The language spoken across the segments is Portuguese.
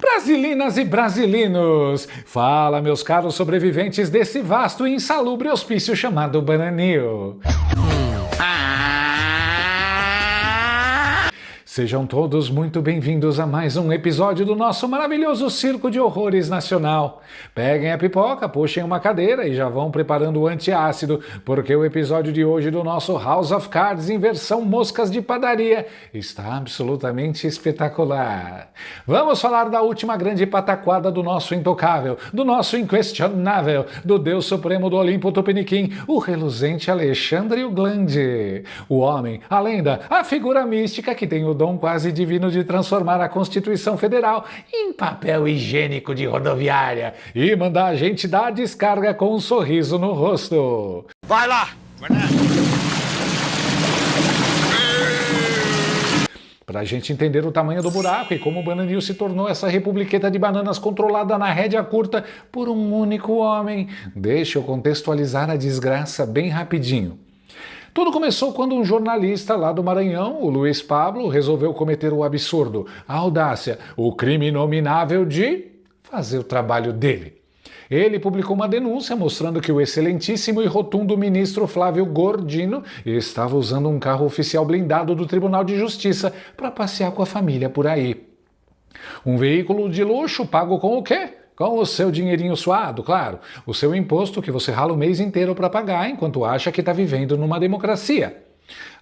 Brasilinas e brasilinos! Fala, meus caros sobreviventes desse vasto e insalubre hospício chamado Bananil. Sejam todos muito bem-vindos a mais um episódio do nosso maravilhoso Circo de Horrores Nacional. Peguem a pipoca, puxem uma cadeira e já vão preparando o antiácido, porque o episódio de hoje do nosso House of Cards em versão moscas de padaria está absolutamente espetacular. Vamos falar da última grande pataquada do nosso intocável, do nosso inquestionável, do Deus Supremo do Olimpo Tupiniquim, o reluzente Alexandre o Glande. O homem, a lenda, a figura mística que tem o dom quase divino de transformar a Constituição Federal em papel higiênico de rodoviária e mandar a gente dar a descarga com um sorriso no rosto. Vai lá! Pra gente entender o tamanho do buraco e como o Bananil se tornou essa republiqueta de bananas controlada na rédea curta por um único homem, deixa eu contextualizar a desgraça bem rapidinho. Tudo começou quando um jornalista lá do Maranhão, o Luiz Pablo, resolveu cometer o absurdo, a audácia, o crime inominável de fazer o trabalho dele. Ele publicou uma denúncia mostrando que o excelentíssimo e rotundo ministro Flávio Gordino estava usando um carro oficial blindado do Tribunal de Justiça para passear com a família por aí. Um veículo de luxo pago com o quê? Com o seu dinheirinho suado, claro. O seu imposto que você rala o mês inteiro para pagar enquanto acha que está vivendo numa democracia.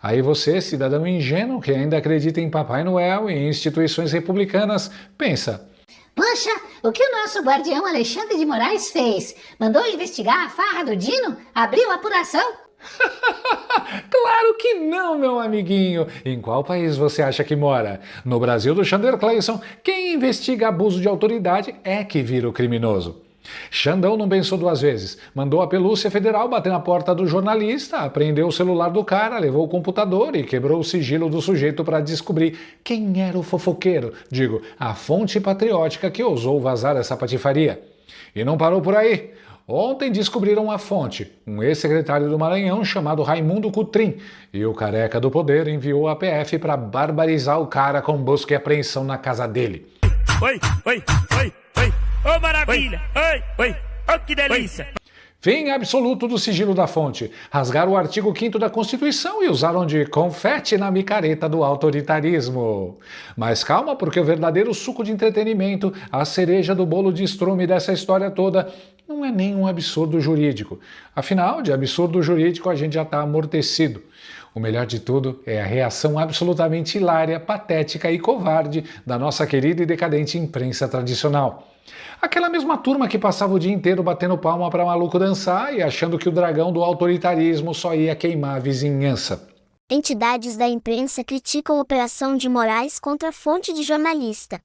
Aí você, cidadão ingênuo que ainda acredita em Papai Noel e em instituições republicanas, pensa: poxa, o que o nosso guardião Alexandre de Moraes fez? Mandou investigar a farra do Dino? Abriu a apuração? Claro que não, meu amiguinho! Em qual país você acha que mora? No Brasil do Xander Clayson, quem investiga abuso de autoridade é que vira o criminoso. Xandão não pensou duas vezes, mandou a Polícia Federal bater na porta do jornalista, apreendeu o celular do cara, levou o computador e quebrou o sigilo do sujeito para descobrir quem era o fofoqueiro, digo, a fonte patriótica que ousou vazar essa patifaria. E não parou por aí. Ontem descobriram a fonte, um ex-secretário do Maranhão chamado Raimundo Cutrim, e o careca do poder enviou a PF para barbarizar o cara com busca e apreensão na casa dele. Oi! Ô maravilha! Oi! Ô que delícia! Fim absoluto do sigilo da fonte. Rasgaram o artigo 5º da Constituição e usaram de confete na micareta do autoritarismo. Mas calma, porque o verdadeiro suco de entretenimento, a cereja do bolo de estrume dessa história toda, não é nem um absurdo jurídico. Afinal, de absurdo jurídico a gente já está amortecido. O melhor de tudo é a reação absolutamente hilária, patética e covarde da nossa querida e decadente imprensa tradicional. Aquela mesma turma que passava o dia inteiro batendo palma para maluco dançar e achando que o dragão do autoritarismo só ia queimar a vizinhança. Entidades da imprensa criticam a operação de Moraes contra a fonte de jornalista.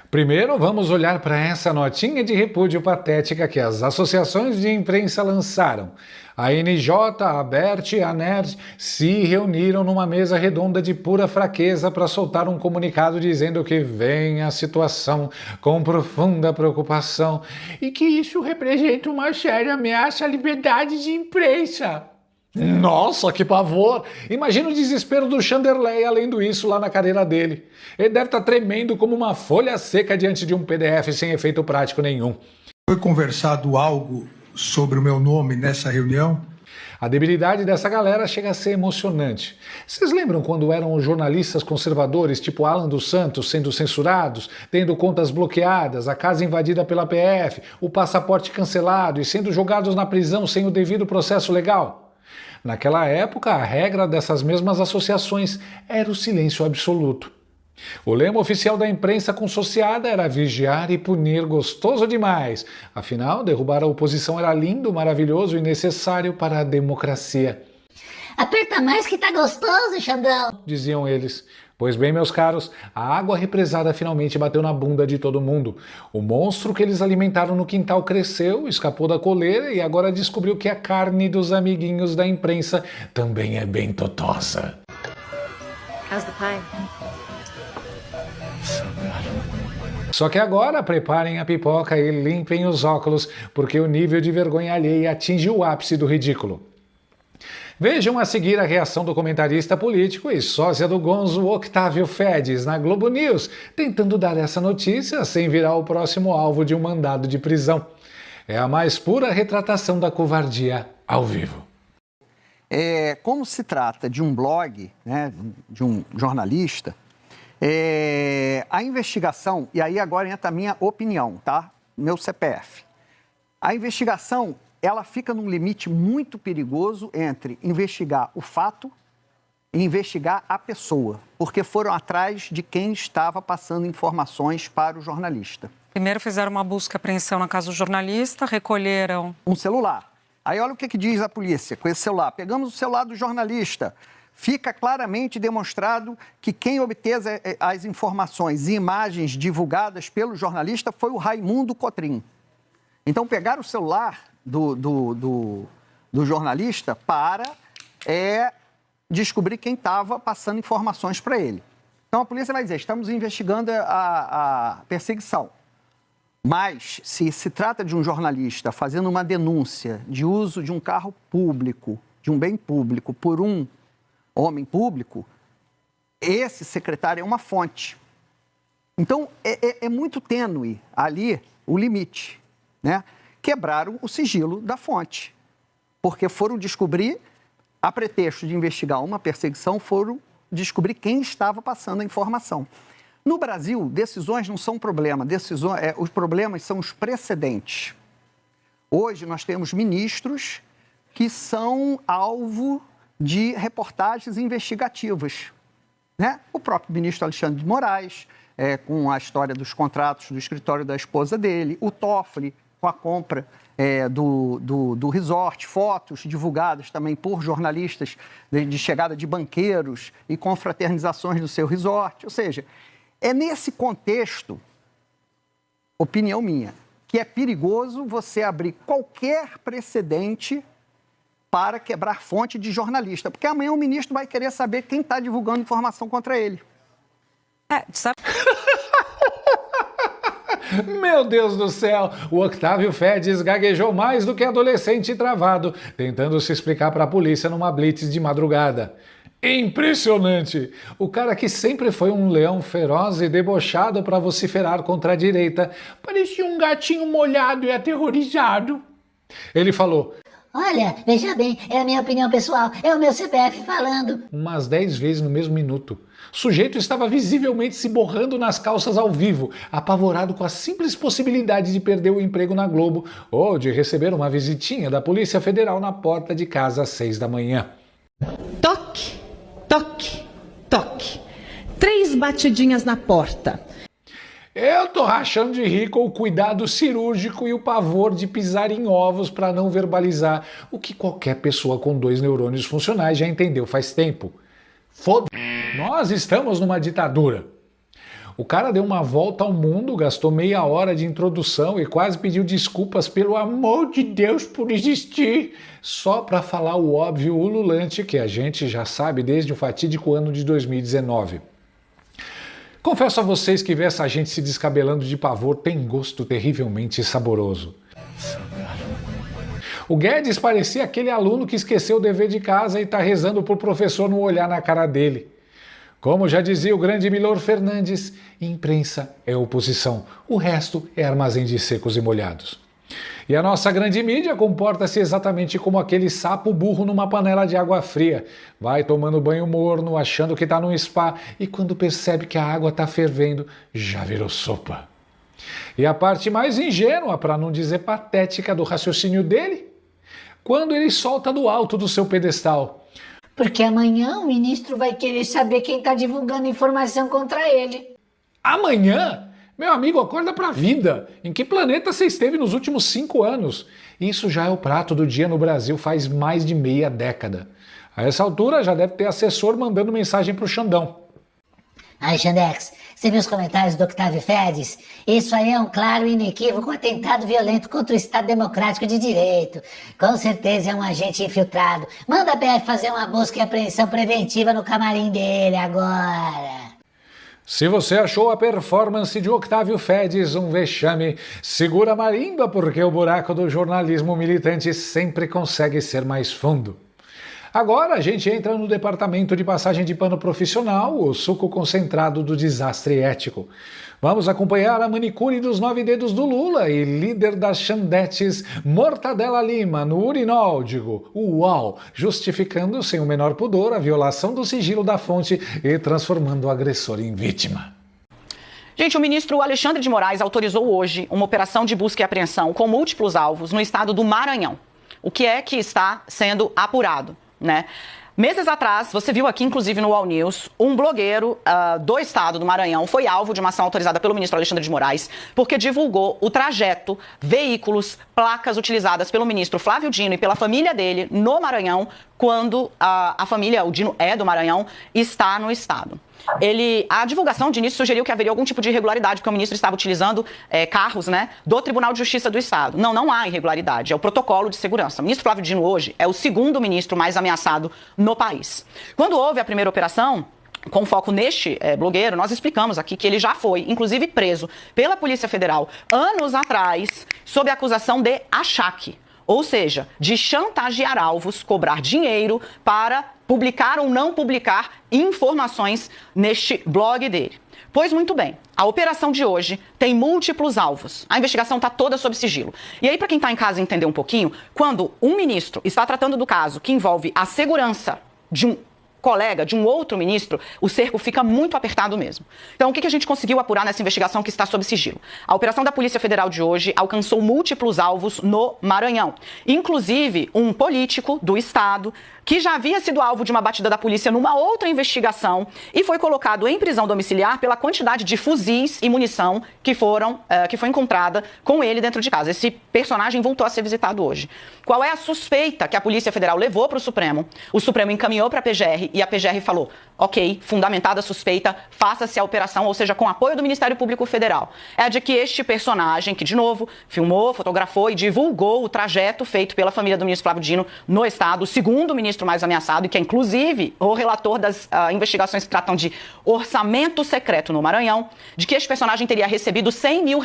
Primeiro, vamos olhar para essa notinha de repúdio patética que as associações de imprensa lançaram. A NJ, a ABERT e a NERD se reuniram numa mesa redonda de pura fraqueza para soltar um comunicado dizendo que vem a situação com profunda preocupação e que isso representa uma séria ameaça à liberdade de imprensa. Nossa, que pavor! Imagina o desespero do Chanderley lendo isso lá na cadeira dele. Ele deve estar tremendo como uma folha seca diante de um PDF sem efeito prático nenhum. Foi conversado algo sobre o meu nome nessa reunião? A debilidade dessa galera chega a ser emocionante. Vocês lembram quando eram os jornalistas conservadores, tipo Alan dos Santos, sendo censurados, tendo contas bloqueadas, a casa invadida pela PF, o passaporte cancelado e sendo jogados na prisão sem o devido processo legal? Naquela época, a regra dessas mesmas associações era o silêncio absoluto. O lema oficial da imprensa consociada era vigiar e punir gostoso demais. Afinal, derrubar a oposição era lindo, maravilhoso e necessário para a democracia. Aperta mais que tá gostoso, Xandão! Diziam eles. Pois bem, meus caros, a água represada finalmente bateu na bunda de todo mundo. O monstro que eles alimentaram no quintal cresceu, escapou da coleira e agora descobriu que a carne dos amiguinhos da imprensa também é bem totosa. How's the pie? Só que agora preparem a pipoca e limpem os óculos, porque o nível de vergonha alheia atinge o ápice do ridículo. Vejam a seguir a reação do comentarista político e sósia do Gonzo Octávio Fedis na Globo News, tentando dar essa notícia sem virar o próximo alvo de um mandado de prisão. É a mais pura retratação da covardia ao vivo. Como se trata de um blog, né, de um jornalista, a investigação, e aí agora entra a minha opinião, tá? Meu CPF. A investigação, ela fica num limite muito perigoso entre investigar o fato e investigar a pessoa, porque foram atrás de quem estava passando informações para o jornalista. Primeiro fizeram uma busca e apreensão na casa do jornalista, recolheram um celular. Aí olha o que diz a polícia com esse celular. Pegamos o celular do jornalista. Fica claramente demonstrado que quem obteve as informações e imagens divulgadas pelo jornalista foi o Raimundo Cotrim. Então pegaram o celular do jornalista para descobrir quem estava passando informações para ele. Então a polícia vai dizer, estamos investigando a perseguição. Mas, se se trata de um jornalista fazendo uma denúncia de uso de um carro público, de um bem público, por um homem público, esse secretário é uma fonte. Então, é muito tênue ali o limite, né? Quebraram o sigilo da fonte, porque foram descobrir, a pretexto de investigar uma perseguição, foram descobrir quem estava passando a informação. No Brasil, decisões não são problema, os problemas são os precedentes. Hoje nós temos ministros que são alvo de reportagens investigativas, né? O próprio ministro Alexandre de Moraes, com a história dos contratos do escritório da esposa dele, o Toffoli, com a compra do resort, fotos divulgadas também por jornalistas de chegada de banqueiros e confraternizações do seu resort, ou seja... É nesse contexto, opinião minha, que é perigoso você abrir qualquer precedente para quebrar fonte de jornalista, porque amanhã o ministro vai querer saber quem está divulgando informação contra ele. sabe? Meu Deus do céu, o Octávio Fedis gaguejou mais do que adolescente travado, tentando se explicar para a polícia numa blitz de madrugada. Impressionante! O cara que sempre foi um leão feroz e debochado para vociferar contra a direita, parecia um gatinho molhado e aterrorizado. Ele falou: Olha, veja bem, é a minha opinião pessoal, é o meu CPF falando. umas 10 vezes no mesmo minuto. O sujeito estava visivelmente se borrando nas calças ao vivo, apavorado com a simples possibilidade de perder o emprego na Globo ou de receber uma visitinha da Polícia Federal na porta de casa às 6 da manhã. Toque, toque, toque. 3 batidinhas na porta. Eu tô rachando de rir com o cuidado cirúrgico e o pavor de pisar em ovos para não verbalizar o que qualquer pessoa com 2 neurônios funcionais já entendeu faz tempo. Nós estamos numa ditadura. O cara deu uma volta ao mundo, gastou meia hora de introdução e quase pediu desculpas pelo amor de Deus por existir, só para falar o óbvio ululante que a gente já sabe desde o fatídico ano de 2019. Confesso a vocês que ver essa gente se descabelando de pavor tem gosto terrivelmente saboroso. O Guedes parecia aquele aluno que esqueceu o dever de casa e está rezando pro professor não olhar na cara dele. Como já dizia o grande Milor Fernandes, imprensa é oposição, o resto é armazém de secos e molhados. E a nossa grande mídia comporta-se exatamente como aquele sapo burro numa panela de água fria. Vai tomando banho morno, achando que está num spa, e quando percebe que a água está fervendo, já virou sopa. E a parte mais ingênua, para não dizer patética, do raciocínio dele? Quando ele solta do alto do seu pedestal: Porque amanhã o ministro vai querer saber quem está divulgando informação contra ele. amanhã? Meu amigo, acorda pra vida. Em que planeta você esteve nos últimos 5 anos? Isso já é o prato do dia no Brasil faz mais de meia década. A essa altura já deve ter assessor mandando mensagem pro Xandão. Ai, Xandex, você viu os comentários do Octávio Fedis? Isso aí é um claro e inequívoco atentado violento contra o Estado Democrático de Direito. Com certeza é um agente infiltrado. Manda a PF fazer uma busca e apreensão preventiva no camarim dele agora. Se você achou a performance de Octávio Fedis um vexame, segura a marimba porque o buraco do jornalismo militante sempre consegue ser mais fundo. Agora a gente entra no departamento de passagem de pano profissional, o suco concentrado do desastre ético. Vamos acompanhar a manicure dos 9 dedos do Lula e líder das Xandetes, Mortadela Lima, no urinol, uau, justificando sem o menor pudor a violação do sigilo da fonte e transformando o agressor em vítima. Gente, o ministro Alexandre de Moraes autorizou hoje uma operação de busca e apreensão com múltiplos alvos no estado do Maranhão. O que é que está sendo apurado, né? Meses atrás, você viu aqui, inclusive no All News, um blogueiro do estado do Maranhão foi alvo de uma ação autorizada pelo ministro Alexandre de Moraes porque divulgou o trajeto, veículos, placas utilizadas pelo ministro Flávio Dino e pela família dele no Maranhão quando a família, o Dino é do Maranhão, está no estado. A divulgação de início sugeriu que haveria algum tipo de irregularidade, porque o ministro estava utilizando carros, né, do Tribunal de Justiça do Estado. Não há irregularidade, é o protocolo de segurança. O ministro Flávio Dino hoje é o segundo ministro mais ameaçado no país. Quando houve a primeira operação, com foco neste blogueiro, nós explicamos aqui que ele já foi, inclusive, preso pela Polícia Federal anos atrás, sob a acusação de achaque. Ou seja, de chantagear alvos, cobrar dinheiro para publicar ou não publicar informações neste blog dele. Pois muito bem, a operação de hoje tem múltiplos alvos. A investigação está toda sob sigilo. E aí, para quem está em casa entender um pouquinho, quando um ministro está tratando do caso que envolve a segurança de um colega, de um outro ministro, o cerco fica muito apertado mesmo. Então, o que a gente conseguiu apurar nessa investigação que está sob sigilo? A operação da Polícia Federal de hoje alcançou múltiplos alvos no Maranhão. Inclusive, um político do estado que já havia sido alvo de uma batida da polícia numa outra investigação e foi colocado em prisão domiciliar pela quantidade de fuzis e munição que foi encontrada com ele dentro de casa. Esse personagem voltou a ser visitado hoje. Qual é a suspeita que a Polícia Federal levou para o Supremo? O Supremo encaminhou para a PGR e a PGR falou: ok, fundamentada a suspeita, faça-se a operação, ou seja, com apoio do Ministério Público Federal. É a de que este personagem, que de novo filmou, fotografou e divulgou o trajeto feito pela família do ministro Flávio Dino no estado, o segundo ministro mais ameaçado e que é inclusive o relator das investigações que tratam de orçamento secreto no Maranhão, de que este personagem teria recebido R$100 mil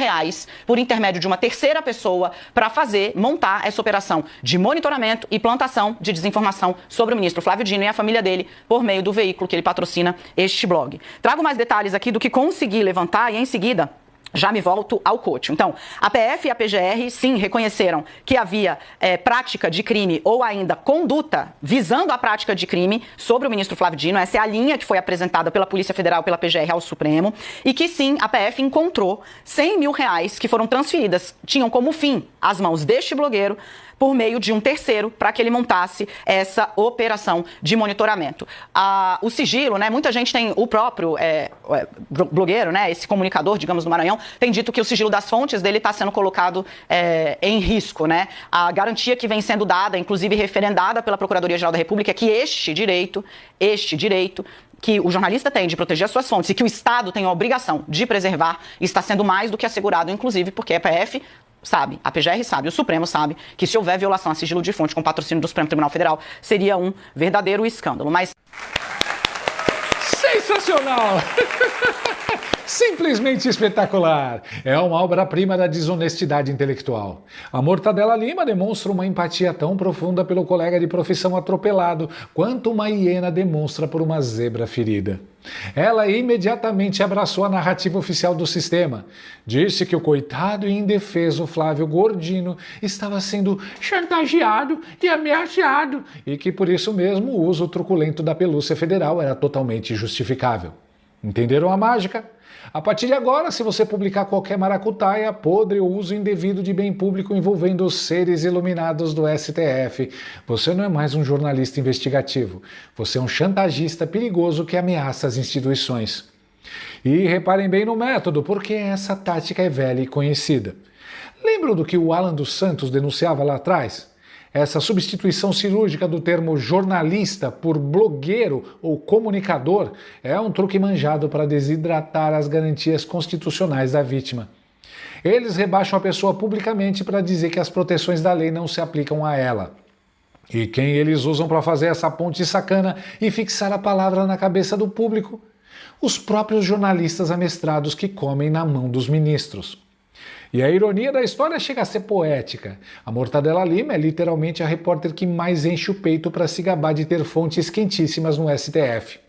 por intermédio de uma terceira pessoa para montar essa operação de monitoramento e plantação de desinformação sobre o ministro Flávio Dino e a família dele por meio do veículo que ele patrocina, este blog. Trago mais detalhes aqui do que consegui levantar e em seguida já me volto ao coach. Então, a PF e a PGR, sim, reconheceram que havia prática de crime ou ainda conduta visando a prática de crime sobre o ministro Flávio Dino. Essa é a linha que foi apresentada pela Polícia Federal e pela PGR ao Supremo. E que, sim, a PF encontrou R$100 mil que foram transferidas, tinham como fim as mãos deste blogueiro, por meio de um terceiro, para que ele montasse essa operação de monitoramento. O sigilo, né? Muita gente tem, o próprio blogueiro, né? Esse comunicador, digamos, do Maranhão, tem dito que o sigilo das fontes dele está sendo colocado em risco, né? A garantia que vem sendo dada, inclusive referendada pela Procuradoria-Geral da República, é que este direito que o jornalista tem de proteger as suas fontes e que o Estado tem a obrigação de preservar, está sendo mais do que assegurado, inclusive porque a PF sabe, a PGR sabe, o Supremo sabe que se houver violação a sigilo de fonte com patrocínio do Supremo Tribunal Federal, seria um verdadeiro escândalo. Mas sensacional! Simplesmente espetacular! É uma obra-prima da desonestidade intelectual. A Mortadela Lima demonstra uma empatia tão profunda pelo colega de profissão atropelado quanto uma hiena demonstra por uma zebra ferida. Ela imediatamente abraçou a narrativa oficial do sistema. Disse que o coitado e indefeso Flávio Gordino estava sendo chantageado e ameaçado e que por isso mesmo o uso truculento da pelúcia federal era totalmente justificável. Entenderam a mágica? A partir de agora, se você publicar qualquer maracutaia, podre ou uso indevido de bem público envolvendo os seres iluminados do STF, você não é mais um jornalista investigativo. Você é um chantagista perigoso que ameaça as instituições. E reparem bem no método, porque essa tática é velha e conhecida. Lembram do que o Alan dos Santos denunciava lá atrás? Essa substituição cirúrgica do termo jornalista por blogueiro ou comunicador é um truque manjado para desidratar as garantias constitucionais da vítima. Eles rebaixam a pessoa publicamente para dizer que as proteções da lei não se aplicam a ela. E quem eles usam para fazer essa ponte sacana e fixar a palavra na cabeça do público? Os próprios jornalistas amestrados que comem na mão dos ministros. E a ironia da história chega a ser poética. A Mortadela Lima é literalmente a repórter que mais enche o peito para se gabar de ter fontes quentíssimas no STF.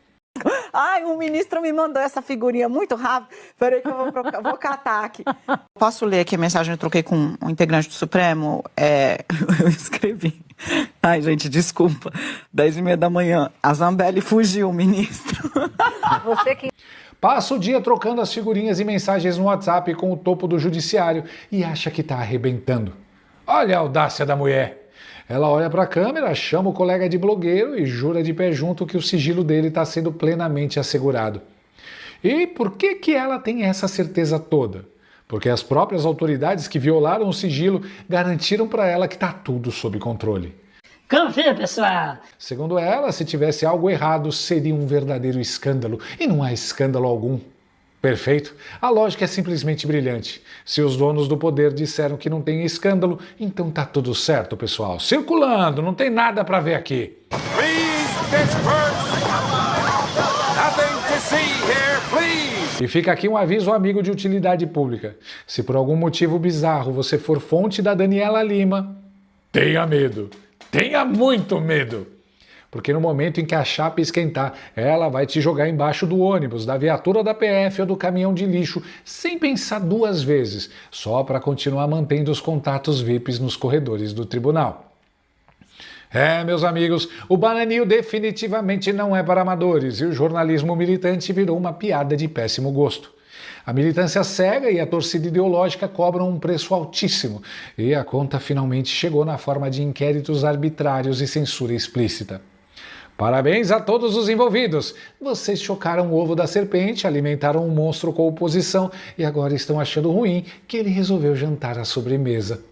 Ai, um ministro me mandou essa figurinha muito rápido. Peraí que eu vou catar aqui. Posso ler aqui a mensagem que eu troquei com um integrante do Supremo? Eu escrevi. Ai, gente, desculpa. 10h30 da manhã. A Zambelli fugiu, ministro. Você que... Passa o dia trocando as figurinhas e mensagens no WhatsApp com o topo do judiciário e acha que tá arrebentando. Olha a audácia da mulher. Ela olha para a câmera, chama o colega de blogueiro e jura de pé junto que o sigilo dele está sendo plenamente assegurado. E por que ela tem essa certeza toda? Porque as próprias autoridades que violaram o sigilo garantiram para ela que está tudo sob controle. Confia, pessoal. Segundo ela, se tivesse algo errado, seria um verdadeiro escândalo. E não há escândalo algum. Perfeito? A lógica é simplesmente brilhante. Se os donos do poder disseram que não tem escândalo, então tá tudo certo, pessoal. Circulando, não tem nada para ver aqui. E fica aqui um aviso amigo de utilidade pública. Se por algum motivo bizarro você for fonte da Daniela Lima, tenha medo. Tenha muito medo. Porque no momento em que a chapa esquentar, ela vai te jogar embaixo do ônibus, da viatura da PF ou do caminhão de lixo, sem pensar duas vezes, só para continuar mantendo os contatos VIPs nos corredores do tribunal. Meus amigos, o Bananinho definitivamente não é para amadores e o jornalismo militante virou uma piada de péssimo gosto. A militância cega e a torcida ideológica cobram um preço altíssimo e a conta finalmente chegou na forma de inquéritos arbitrários e censura explícita. Parabéns a todos os envolvidos! Vocês chocaram o ovo da serpente, alimentaram um monstro com oposição e agora estão achando ruim que ele resolveu jantar à sobremesa.